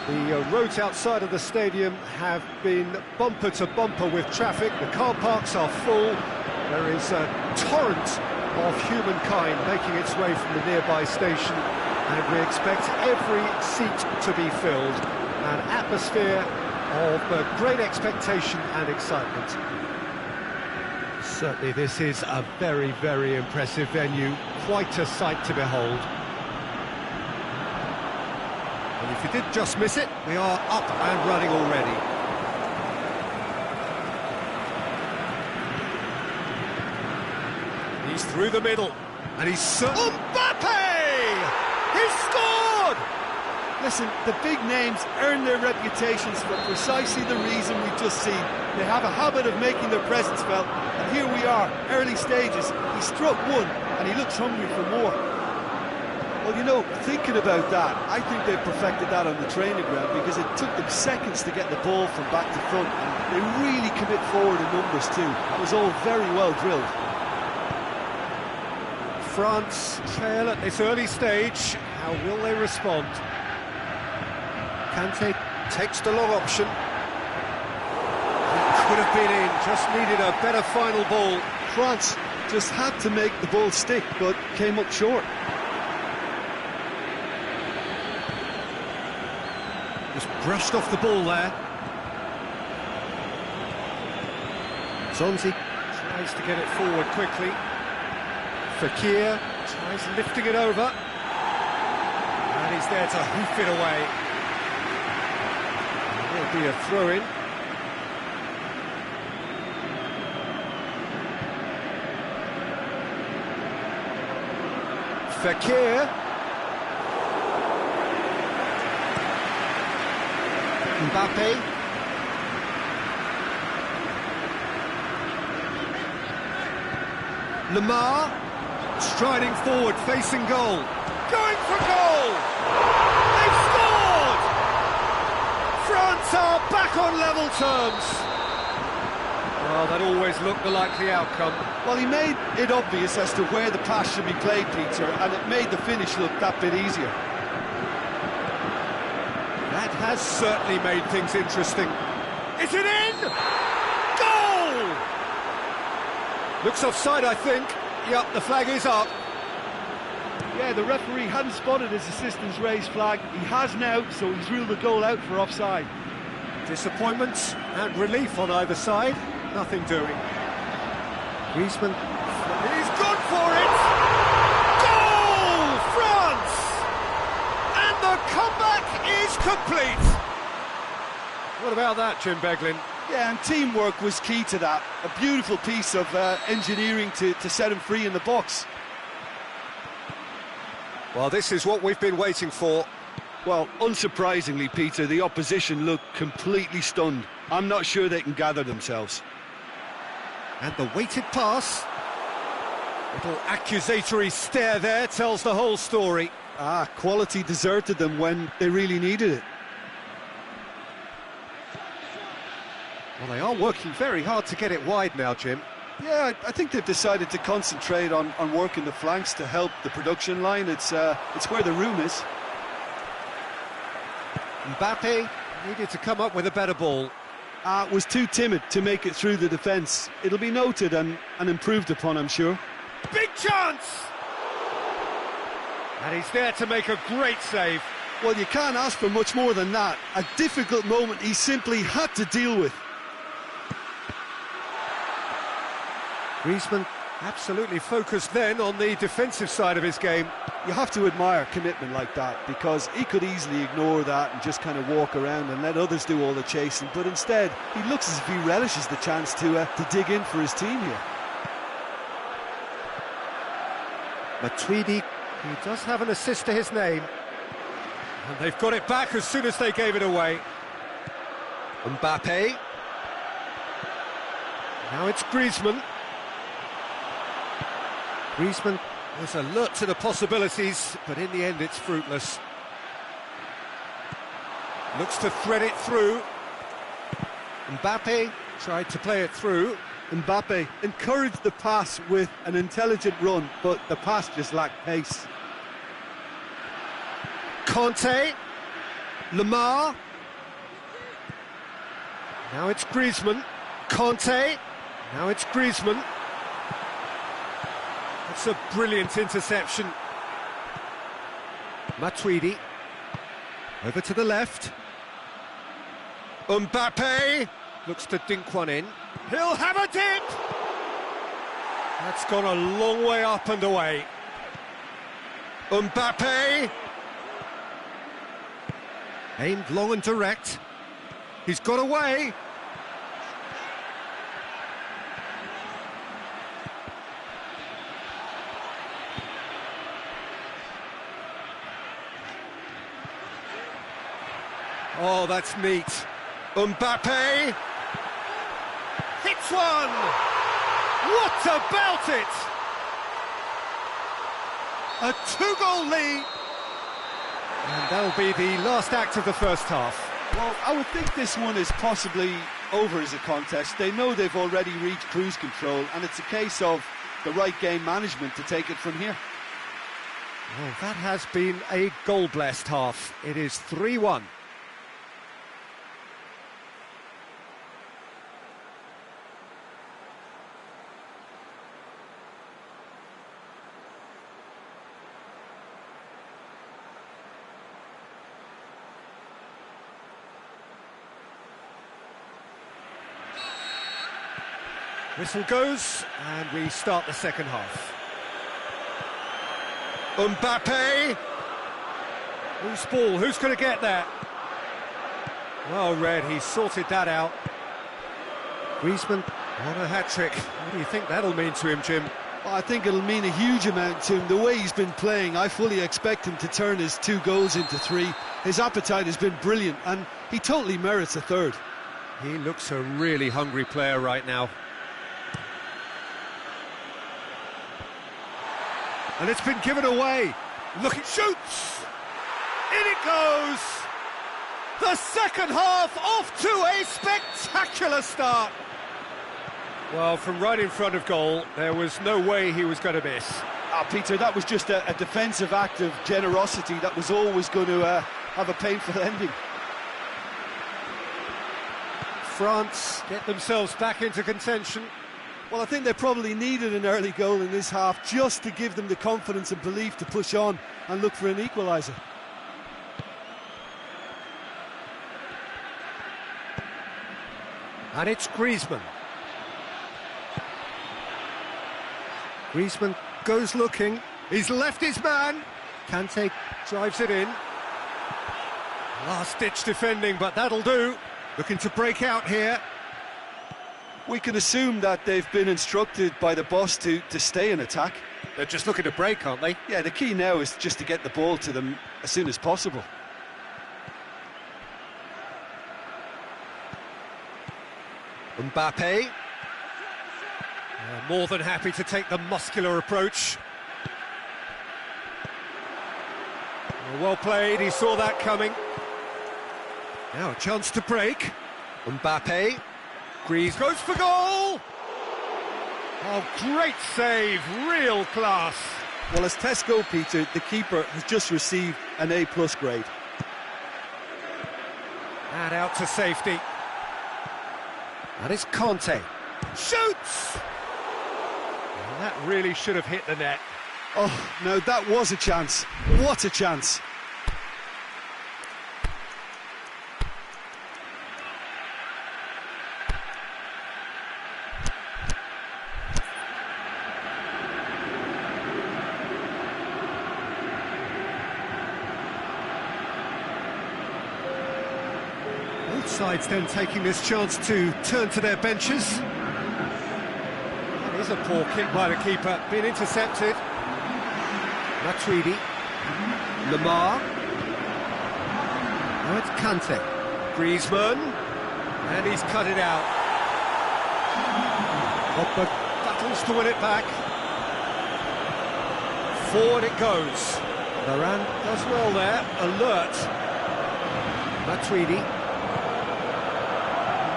The roads outside of the stadium have been bumper to bumper with traffic. The car parks are full. There is a torrent of humankind making its way from the nearby station, and we expect every seat to be filled. An atmosphere of great expectation and excitement. Certainly this is a very, very impressive venue, quite a sight to behold. And if you did just miss it, we are up and running already. He's through the middle, and he's... Mbappe! He's scored! Listen, the big names earn their reputations for precisely the reason we've just seen. They have a habit of making their presence felt, and here we are, early stages. He struck one, and he looks hungry for more. Well, you know, thinking about that, I think they perfected that on the training ground, because it took them seconds to get the ball from back to front, and they really commit forward in numbers too. That was all very well drilled. France trail at this early stage. How will they respond? Kante takes the long option. It could have been in, just needed a better final ball. France just had to make the ball stick, but came up short. Just brushed off the ball there. Zonzi tries to get it forward quickly. Fekir tries lifting it over. And he's there to hoof it away. There'll be a throw-in. Fekir. Mbappe. Lamar, striding forward, facing goal. Going for goal! They've scored! France are back on level terms. Well, that always looked the likely outcome. Well, he made it obvious as to where the pass should be played, Peter, and it made the finish look that bit easier. That has certainly made things interesting. Is it in? Goal! Looks offside, I think. Yep, the flag is up. Yeah, the referee hadn't spotted his assistant's raised flag. He has now, so he's ruled the goal out for offside. Disappointment and relief on either side. Nothing doing. Griezmann. He's gone for it! Goal! France! And the comeback is complete! What about that, Jim Beglin? Yeah, and teamwork was key to that. A beautiful piece of engineering to set him free in the box. Well, this is what we've been waiting for. Well, unsurprisingly, Peter, the opposition looked completely stunned. I'm not sure they can gather themselves. And the weighted pass. Little accusatory stare there tells the whole story. Quality deserted them when they really needed it. Well, they are working very hard to get it wide now, Jim. Yeah, I think they've decided to concentrate on working the flanks to help the production line. It's where the room is. Mbappe needed to come up with a better ball. Was too timid to make it through the defence. It'll be noted and improved upon, I'm sure. Big chance! And he's there to make a great save. Well, you can't ask for much more than that. A difficult moment he simply had to deal with. Griezmann absolutely focused then on the defensive side of his game. You have to admire commitment like that, because he could easily ignore that and just kind of walk around and let others do all the chasing, but instead he looks as if he relishes the chance to dig in for his team here. Matuidi, he does have an assist to his name, and they've got it back as soon as they gave it away. Mbappe. Now it's Griezmann. Griezmann was alert to the possibilities, but in the end it's fruitless. Looks to thread it through. Mbappe tried to play it through. Mbappe encouraged the pass with an intelligent run, but the pass just lacked pace. Conte. Lamar. Now it's Griezmann. Conte. Now it's Griezmann. That's a brilliant interception. Matuidi. Over to the left. Mbappe looks to dink one in. He'll have a dip! That's gone a long way up and away. Mbappe! Aimed long and direct. He's got away. Oh, that's neat. Mbappe hits one! What about it? A two-goal lead. And that'll be the last act of the first half. Well, I would think this one is possibly over as a contest. They know they've already reached cruise control, and it's a case of the right game management to take it from here. Well, that has been a goal-blessed half. It is 3-1. Whistle goes, and we start the second half. Mbappe! Loose ball, who's going to get that? Well read, he sorted that out. Griezmann on a hat-trick. What do you think that'll mean to him, Jim? Well, I think it'll mean a huge amount to him. The way he's been playing, I fully expect him to turn his 2 goals into 3. His appetite has been brilliant, and he totally merits a third. He looks a really hungry player right now. And it's been given away. Look, it shoots! In it goes! The second half off to a spectacular start. Well, from right in front of goal, there was no way he was going to miss. Peter, that was just a defensive act of generosity that was always going to have a painful ending. France get themselves back into contention. Well, I think they probably needed an early goal in this half just to give them the confidence and belief to push on and look for an equaliser. And it's Griezmann. Griezmann goes looking. He's left his man. Kante drives it in. Last-ditch defending, but that'll do. Looking to break out here. We can assume that they've been instructed by the boss to stay in attack. They're just looking to break, aren't they? Yeah, the key now is just to get the ball to them as soon as possible. Mbappe. More than happy to take the muscular approach. Well played, he saw that coming. Now a chance to break. Mbappe. Griezmann goes for goal! Oh, great save, real class. Well, as tests go, Peter, the keeper has just received an A+ grade. And out to safety. And it's Kante. Shoots! And that really should have hit the net. Oh, no, that was a chance. What a chance. Both sides then taking this chance to turn to their benches. That is a poor kick by the keeper, being intercepted. Matuidi. Lamar. Now it's Kante. Griezmann. And he's cut it out. Pogba battles to win it back. Forward it goes. Varane does well there. Alert. Matuidi.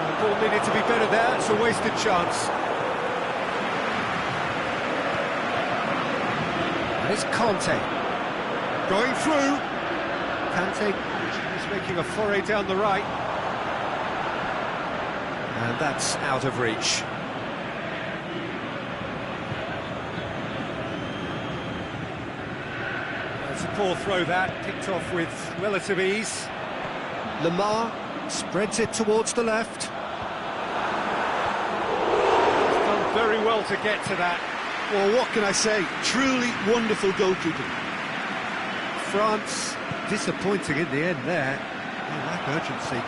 The ball needed to be better there. It's a wasted chance. And it's Kante. Going through. Kante is making a foray down the right. And that's out of reach. It's a poor throw that, picked off with relative ease. Lamar spreads it towards the left. He's done very well to get to that. Well, what can I say? Truly wonderful goalkeeping. France disappointing in the end there. They lack urgency.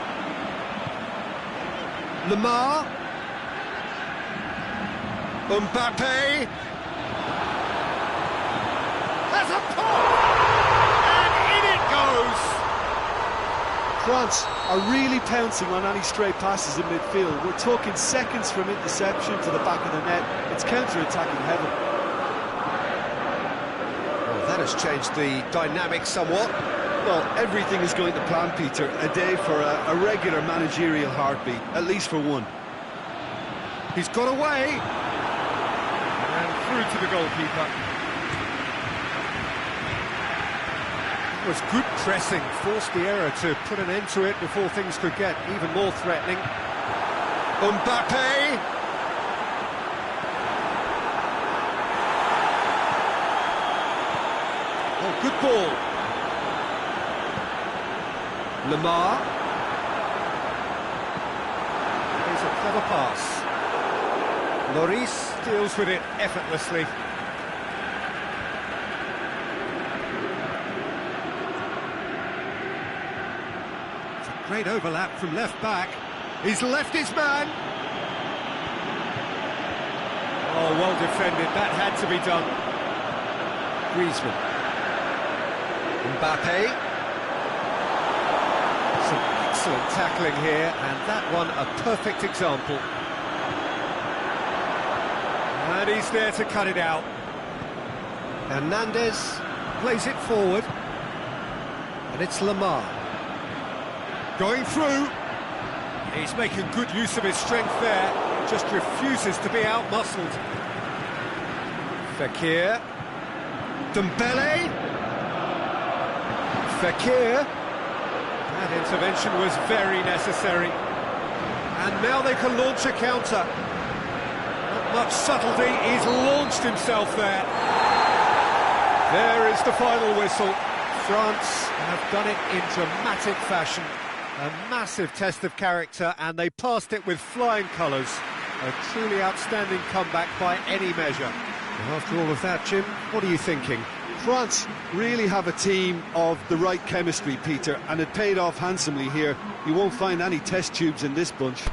Lamar. Mbappe. Has a pop! And in it goes! France are really pouncing on any stray passes in midfield. We're talking seconds from interception to the back of the net. It's counter-attacking heaven. Well, that has changed the dynamic somewhat. Well, everything is going to plan, Peter. A day for a regular managerial heartbeat, at least for one. He's got away. And through to the goalkeeper. It was good pressing, forced the error to put an end to it before things could get even more threatening. Mbappe! Oh, good ball. Lamar. Here's a clever pass. Lloris deals with it effortlessly. It's a great overlap from left back. He's left his man. Oh, well defended. That had to be done. Griezmann. Mbappe. Some excellent tackling here, and that one a perfect example. And he's there to cut it out. Hernandez plays it forward. And it's Lamar. Going through. He's making good use of his strength there. Just refuses to be out-muscled. Fekir. Dembele. Fekir. That intervention was very necessary. And now they can launch a counter. Not much subtlety, he's launched himself there. There is the final whistle. France have done it in dramatic fashion. A massive test of character, and they passed it with flying colours. A truly outstanding comeback by any measure. And after all of that, Jim, what are you thinking? France really have a team of the right chemistry, Peter, and it paid off handsomely here. You won't find any test tubes in this bunch.